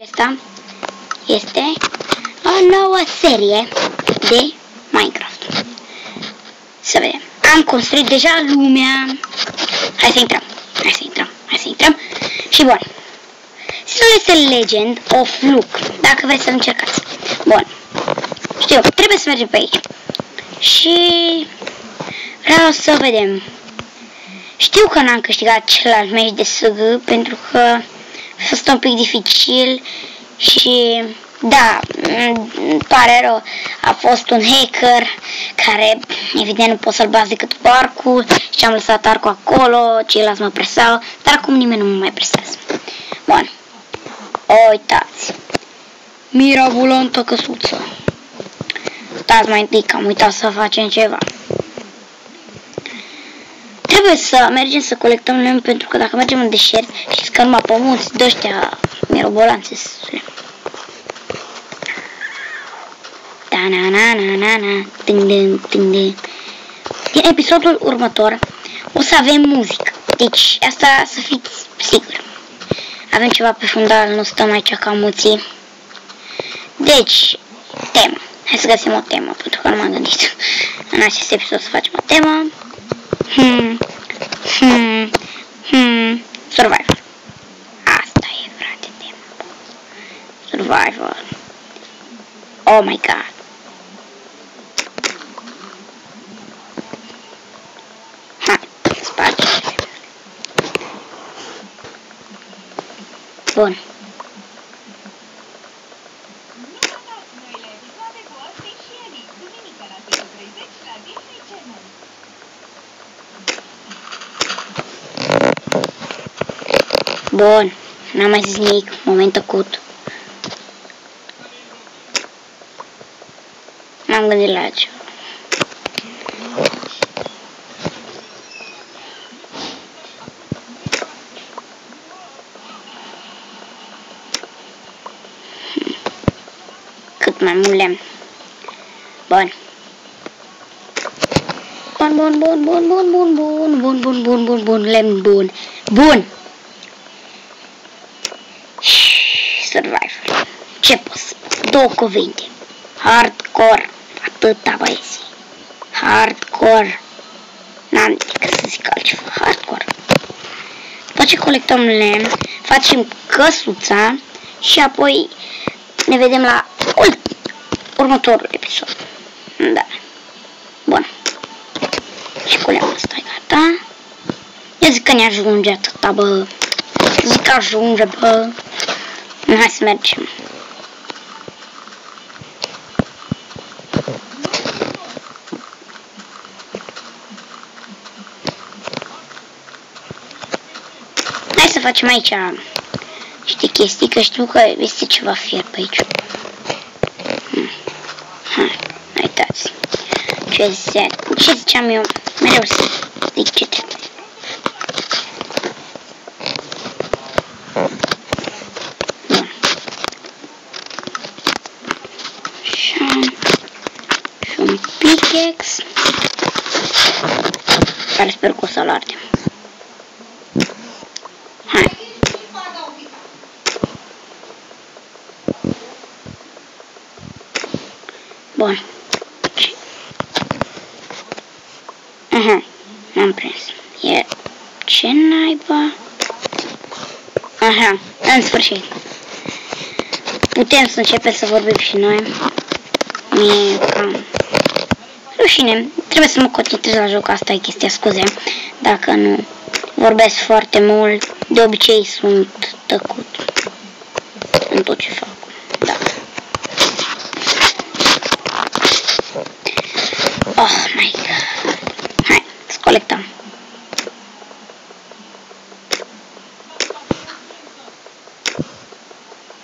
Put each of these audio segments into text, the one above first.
Asta este o nouă serie de Minecraft. Să vedem. Am construit deja lumea. Hai să intrăm. Și bun. Stilul este Legend of Luc. Dacă vreți să încercați. Bun. Știu, trebuie să mergem pe aici. Și vreau să vedem. Știu că n-am câștigat celălalt meci de SG pentru că a fost un pic dificil și da, îmi pare rău, a fost un hacker care evident nu pot să-l bați decât cu arcul și am lăsat arcul acolo, ceilalți mă presau, dar acum nimeni nu mă mai presează. Bun, uitați, mirabolantă căsuță. Stați mai întâi că am uitat să facem ceva. Trebuie să mergem să colectăm lemn, pentru că dacă mergem în deșert, știți că numai pămânți de ăștia mirobolanțe. Din episodul următor o să avem muzică. Deci asta să fiți siguri. Avem ceva pe fundal, nu stăm aici ca muții. Deci, temă. Hai să găsim o temă, pentru că nu m-am gândit în acest episod să facem o temă. Survival. Asta e, frate, tema. Survival. Oh my god. Hai, sparge. Bun. Bun, n-am mai zis nimic, moment tăcut. M-am gândit la ceva. Cât mai mult lemn. Bun. Bun, lemn bun. Bun. Survival. Ce pot să spun? Două cuvinte. Hardcore. Atâta, băieți. Hardcore. N-am decât să zic altceva. Hardcore. După ce colectăm lemn, facem căsuța și apoi ne vedem la următorul episod. Da. Bun. Și cu lemnul ăsta e gata. Eu zic că ne ajunge atâta, bă. Zic că ajunge, bă. Hai să mergem. Hai să facem aici niște chestii, că știu că este ceva fier pe aici. Hai, uitați. Ce ziceam eu? Mereu să zic ce trebuie. Care sper că o să-l ardem. Hai. Bun. Aha, m-am prins. E... ce naiba? Aha, în sfârșit. Putem să începem să vorbim și noi. E cam... rușine. Trebuie să mă concentrez la joc, asta e chestia, scuze. Dacă nu vorbesc foarte mult, de obicei sunt tăcut în tot ce fac. Da. Oh my god. Hai, să colectăm.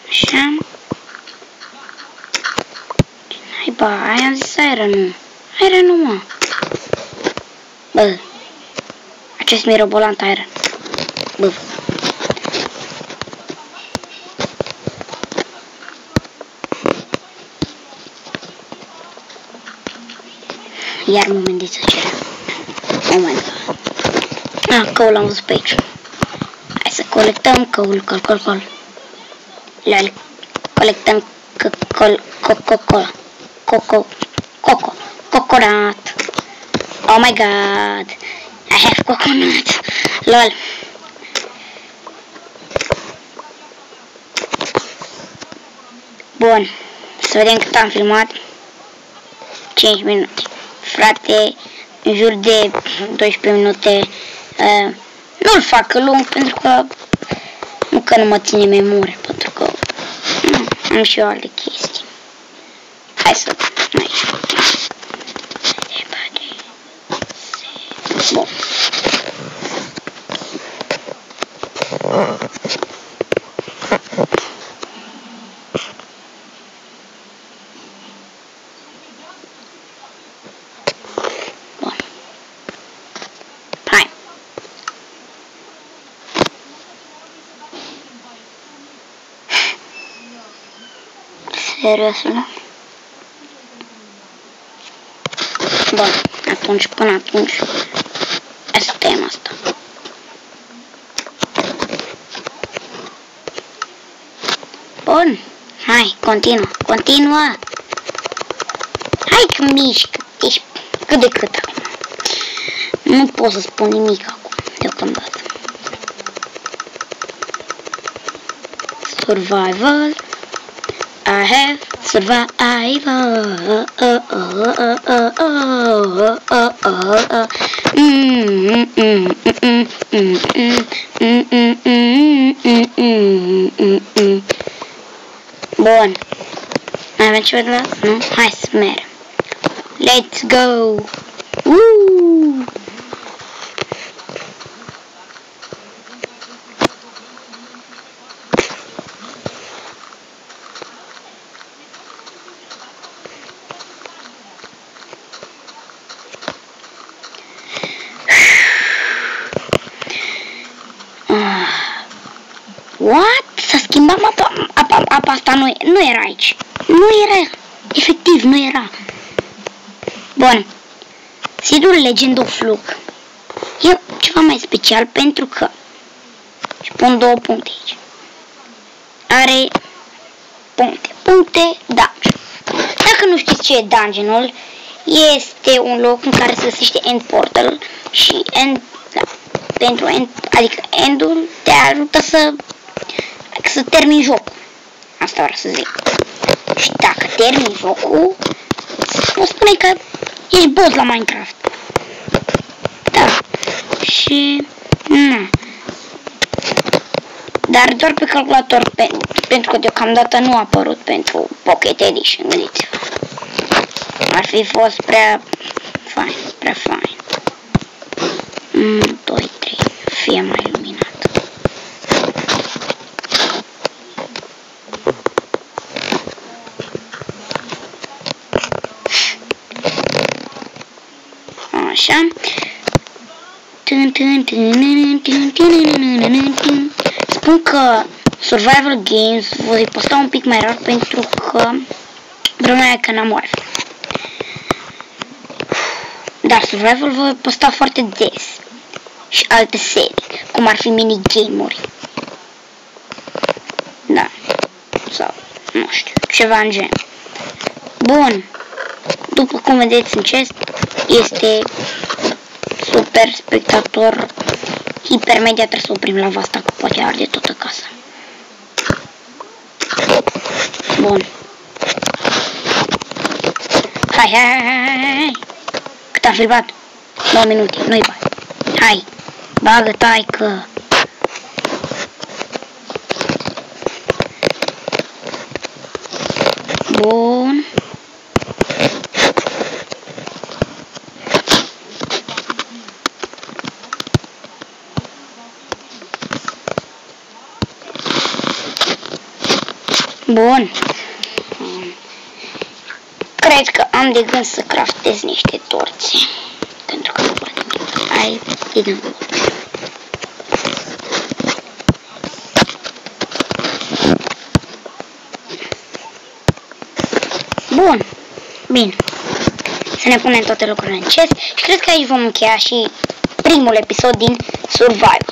Așa. Hai, ba, aia am zis iron-ul. Iron-ul, mă. Bă, acest mirobolant iron. Bă. Iar moment de tăcere. Oh my god. Căul l-am văzut pe aici. Hai să colectăm căul, căl. Lol. Colectăm coconut. Oh my god. I have coconut. Lol. Bun. Să vedem cât am filmat. 5 minute. Frate, în jur de 12 minute. Nu-l fac lung pentru că nu mă ține memoria, pentru că am și eu alte chestii. Hai să aici. Bun. Hai. Serios, bun, atunci, până atunci, să tăiem asta. Bun, hai, continuă. Hai că mișcă, ești cât de cât acum. Nu pot să spun nimic acum, deocamdată. Survival. I have survival. Bun. Mai avem ceva de la? Nu? Hai să mergem. Let's go. What? S-a schimbat apa asta, nu era aici. Nu era, efectiv, nu era. Bun. Sidul Legend of Fluke e ceva mai special pentru că și pun 2 puncte aici. Are puncte dungeon. Dacă nu știți ce e dungeonul, este un loc în care se găsește end portal și adică endul te ajută să termini jocul. Asta vreau să zic. Și dacă termini jocul, o spune că ești boss la Minecraft. Da. Și na. Dar doar pe calculator, pentru că deocamdată nu a apărut pentru Pocket Edition, gândiți-vă. Ar fi fost prea fain, prea fain. 1, 2, 3, fie mai luminat. Așa. Spun că Survival Games voi posta un pic mai rar pentru că problema e că n-am Wi-Fi. Dar Survival voi posta foarte des. Și alte serii, cum ar fi minigame-uri. Da. Sau, nu știu, ceva în gen. Bun. După cum vedeți în chest, este super spectator hipermedia. Trebuie să oprim lava asta, că poate arde toată casa. Bun. Hai. Cât am filmat? 2 minute, nu-i bani. Hai, bagă taică. Bun. Bun. Cred că am de gând să craftez niște torțe. Pentru că nu poate. Hai, idem. Bun. Bine. Să ne punem toate lucrurile în chest. Și cred că aici vom încheia și primul episod din Survival.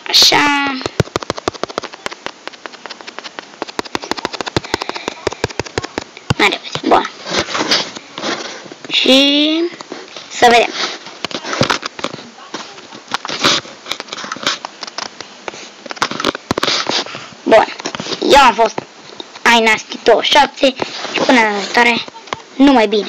Așa. Și să vedem. Bun, eu am fost iNasty27 și până la viitoare, numai bine!